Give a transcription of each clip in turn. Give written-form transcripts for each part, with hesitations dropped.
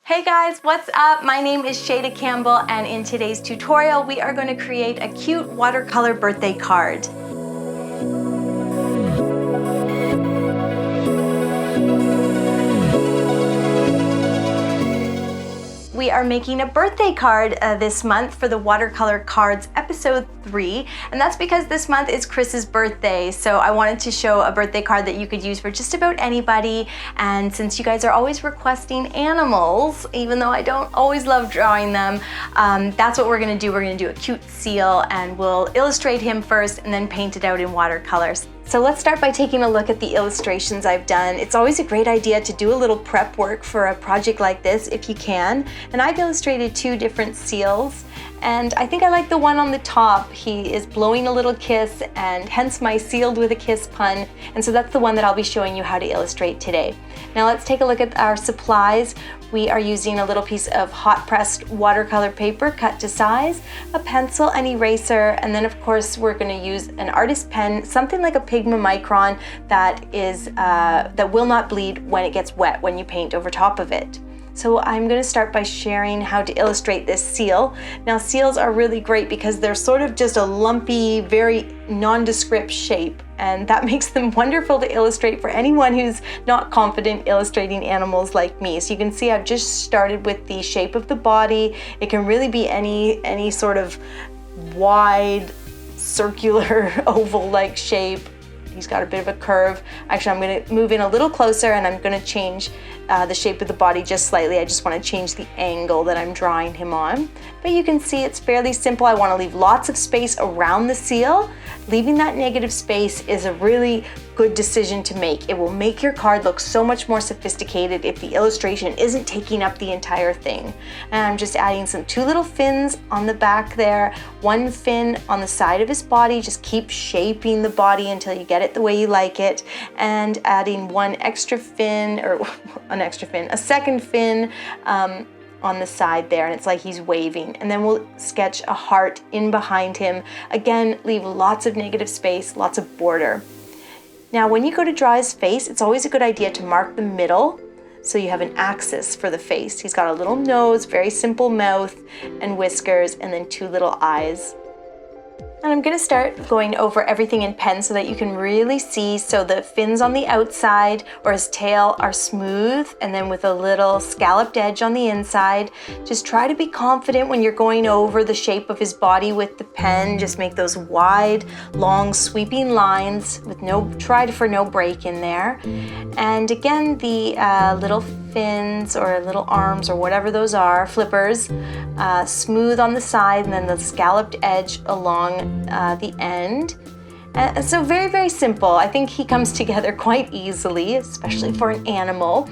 Hey guys, what's up? My name is Shayda Campbell, and in today's tutorial we are going to create a cute watercolor birthday card. We are making a birthday card this month for the Watercolor Cards episode 3, and that's because this month is Chris's birthday, so I wanted to show a birthday card that you could use for just about anybody. And since you guys are always requesting animals, even though I don't always love drawing them, that's what we're gonna do. We're gonna do a cute seal, and we'll illustrate him first and then paint it out in watercolors. So let's start by taking a look at the illustrations I've done. It's always a great idea to do a little prep work for a project like this if you can. And I've illustrated 2 different seals, and I think I like the one on the top. He is blowing a little kiss, and hence my sealed with a kiss pun. And so that's the one that I'll be showing you how to illustrate today. Now let's take a look at our supplies. We are using a little piece of hot pressed watercolor paper cut to size, a pencil, an eraser, and then of course we're going to use an artist pen, something like a Pigma Micron that will not bleed when it gets wet when you paint over top of it. So I'm going to start by sharing how to illustrate this seal. Now seals are really great because they're sort of just a lumpy, very nondescript shape, and that makes them wonderful to illustrate for anyone who's not confident illustrating animals like me. So you can see I've just started with the shape of the body. It can really be any sort of wide, circular, oval-like shape. He's got a bit of a curve. Actually, I'm going to move in a little closer, and I'm going to change the shape of the body just slightly. I just want to change the angle that I'm drawing him on. But you can see it's fairly simple. I want to leave lots of space around the seal. Leaving that negative space is a really good decision to make. It will make your card look so much more sophisticated if the illustration isn't taking up the entire thing. And I'm just adding 2 little fins on the back there, 1 fin on the side of his body. Just keep shaping the body until you get it the way you like it, and adding 1 extra fin, or a second fin on the side there, and it's like he's waving. And then we'll sketch a heart in behind him. Again, leave lots of negative space, lots of border. Now when you go to draw his face, it's always a good idea to mark the middle so you have an axis for the face. He's got a little nose, very simple mouth and whiskers, and then 2 little eyes. And I'm going to start going over everything in pen so that you can really see. So the fins on the outside, or his tail, are smooth, and then with a little scalloped edge on the inside. Just try to be confident when you're going over the shape of his body with the pen. Just make those wide, long, sweeping lines with try for no break in there. And again, the little fins or little arms or whatever those are, flippers, smooth on the side, and then the scalloped edge along the end. So very, very simple. I think he comes together quite easily, especially for an animal.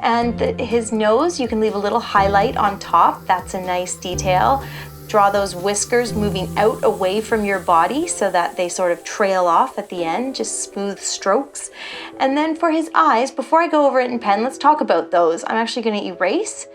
And his nose, you can leave a little highlight on top. That's a nice detail. Draw those whiskers moving out away from your body so that they sort of trail off at the end, just smooth strokes. And then for his eyes, before I go over it in pen, let's talk about those. I'm actually going to erase.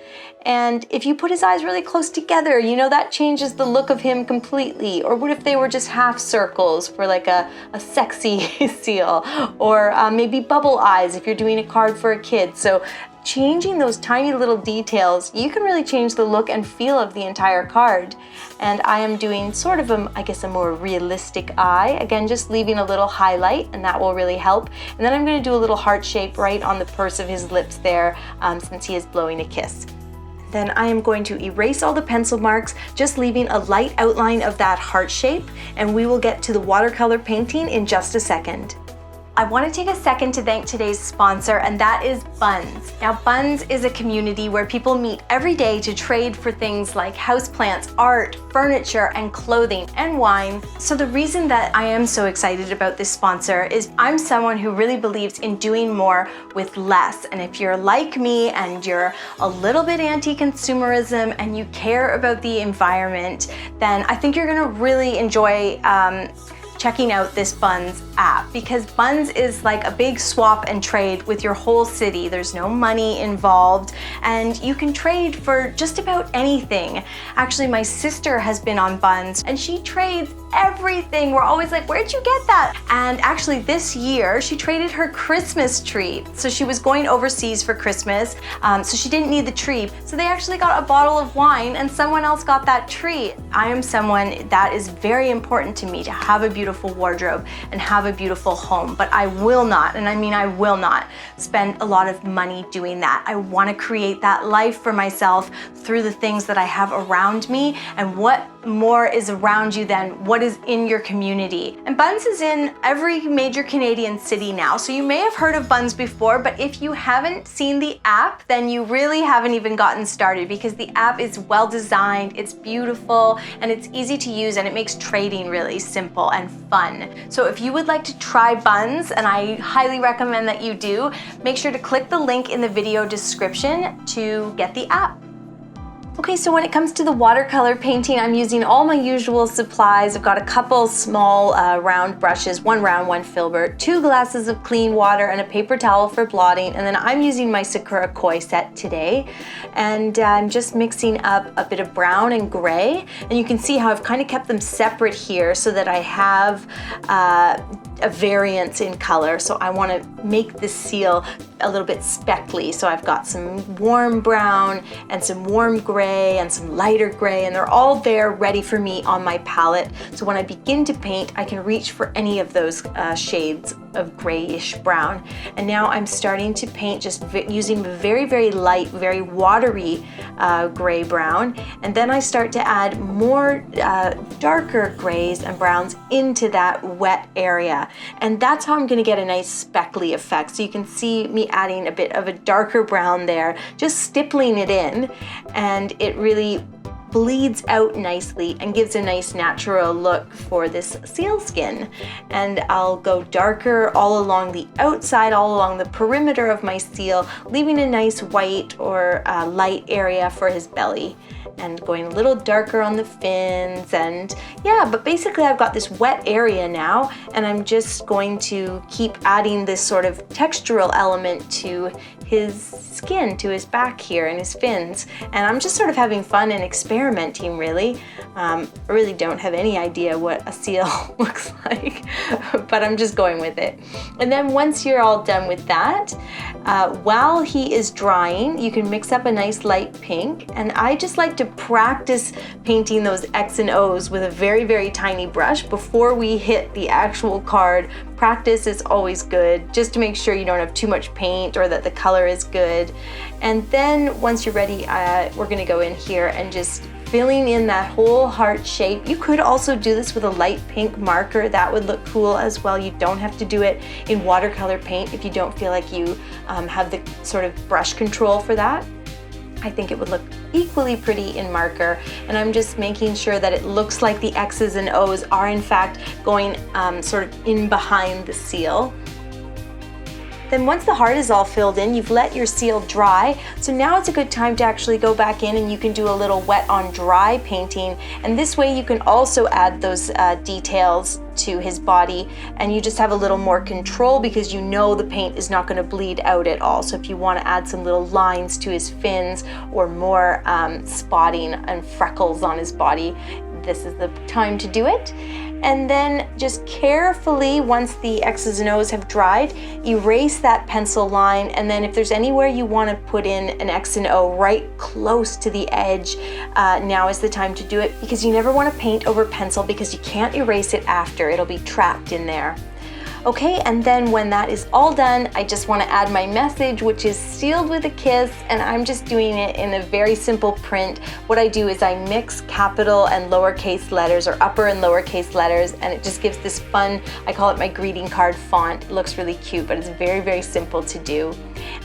And if you put his eyes really close together, that changes the look of him completely. Or what if they were just half circles for like a sexy seal? Or maybe bubble eyes if you're doing a card for a kid. So changing those tiny little details, you can really change the look and feel of the entire card. And I am doing sort of a more realistic eye. Again, just leaving a little highlight, and that will really help. And then I'm going to do a little heart shape right on the purse of his lips there, since he is blowing a kiss. Then I am going to erase all the pencil marks, just leaving a light outline of that heart shape, and we will get to the watercolor painting in just a second. I want to take a second to thank today's sponsor, and that is Bunz. Now, Bunz is a community where people meet every day to trade for things like houseplants, art, furniture, and clothing, and wine. So the reason that I am so excited about this sponsor is I'm someone who really believes in doing more with less. And if you're like me and you're a little bit anti-consumerism and you care about the environment, then I think you're going to really enjoy checking out this Bunz app, because Bunz is like a big swap and trade with your whole city. There's no money involved, and you can trade for just about anything. Actually, my sister has been on Bunz and she trades everything. We're always like, where'd you get that? And actually this year she traded her Christmas tree. So she was going overseas for Christmas, so she didn't need the tree. So they actually got a bottle of wine and someone else got that tree. I am someone that is very important to me to have a beautiful wardrobe and have a beautiful home, but I will not, and I mean I will not, spend a lot of money doing that. I want to create that life for myself through the things that I have around me, and what more is around you than what is in your community. And Bunz is in every major Canadian city now, so you may have heard of Bunz before, but if you haven't seen the app, then you really haven't even gotten started, because the app is well designed, it's beautiful, and it's easy to use, and it makes trading really simple and fun. So if you would like to try Bunz, and I highly recommend that you do, make sure to click the link in the video description to get the app. Okay, so when it comes to the watercolor painting, I'm using all my usual supplies. I've got a couple small round brushes, one round, one filbert, 2 glasses of clean water, and a paper towel for blotting. And then I'm using my Sakura Koi set today. And I'm just mixing up a bit of brown and gray. And you can see how I've kind of kept them separate here so that I have a variance in color. So I want to make the seal a little bit speckly. So I've got some warm brown and some warm gray and some lighter gray, and they're all there ready for me on my palette. So when I begin to paint, I can reach for any of those shades of grayish brown. And now I'm starting to paint just using very, very light, very watery gray brown. And then I start to add more darker grays and browns into that wet area. And that's how I'm going to get a nice speckly effect. So you can see me adding a bit of a darker brown there, just stippling it in, and it really bleeds out nicely and gives a nice natural look for this seal skin. And I'll go darker all along the outside, all along the perimeter of my seal, leaving a nice white or light area for his belly, and going a little darker on the fins. And yeah, but basically I've got this wet area now, and I'm just going to keep adding this sort of textural element to his skin, to his back here and his fins. And I'm just sort of having fun and experimenting, really. I really don't have any idea what a seal looks like, but I'm just going with it. And then once you're all done with that, while he is drying, you can mix up a nice light pink. And I just like to practice painting those X and O's with a very, very tiny brush before we hit the actual card. Practice is always good, just to make sure you don't have too much paint or that the color is good. And then once you're ready, we're gonna go in here and just filling in that whole heart shape. You could also do this with a light pink marker. That would look cool as well. You don't have to do it in watercolor paint if you don't feel like you have the sort of brush control for that. I think it would look equally pretty in marker, and I'm just making sure that it looks like the X's and O's are in fact going sort of in behind the seal. Then once the heart is all filled in, you've let your seal dry. So now it's a good time to actually go back in, and you can do a little wet on dry painting. And this way you can also add those details to his body, and you just have a little more control because you know the paint is not going to bleed out at all. So if you want to add some little lines to his fins or more spotting and freckles on his body, this is the time to do it. And then just carefully, once the X's and O's have dried, erase that pencil line. And then if there's anywhere you want to put in an X and O right close to the edge, now is the time to do it, because you never want to paint over pencil because you can't erase it after. It'll be trapped in there. Okay, and then when that is all done, I just want to add my message, which is sealed with a kiss, and I'm just doing it in a very simple print. What I do is I mix capital and lowercase letters, or upper and lowercase letters, and it just gives this fun, I call it my greeting card font. It looks really cute, but it's very, very simple to do.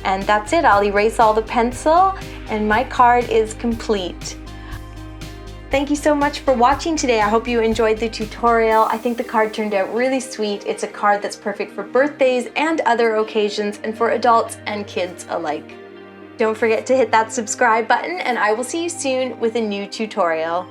And that's it. I'll erase all the pencil, and my card is complete. Thank you so much for watching today. I hope you enjoyed the tutorial. I think the card turned out really sweet. It's a card that's perfect for birthdays and other occasions, and for adults and kids alike. Don't forget to hit that subscribe button, and I will see you soon with a new tutorial.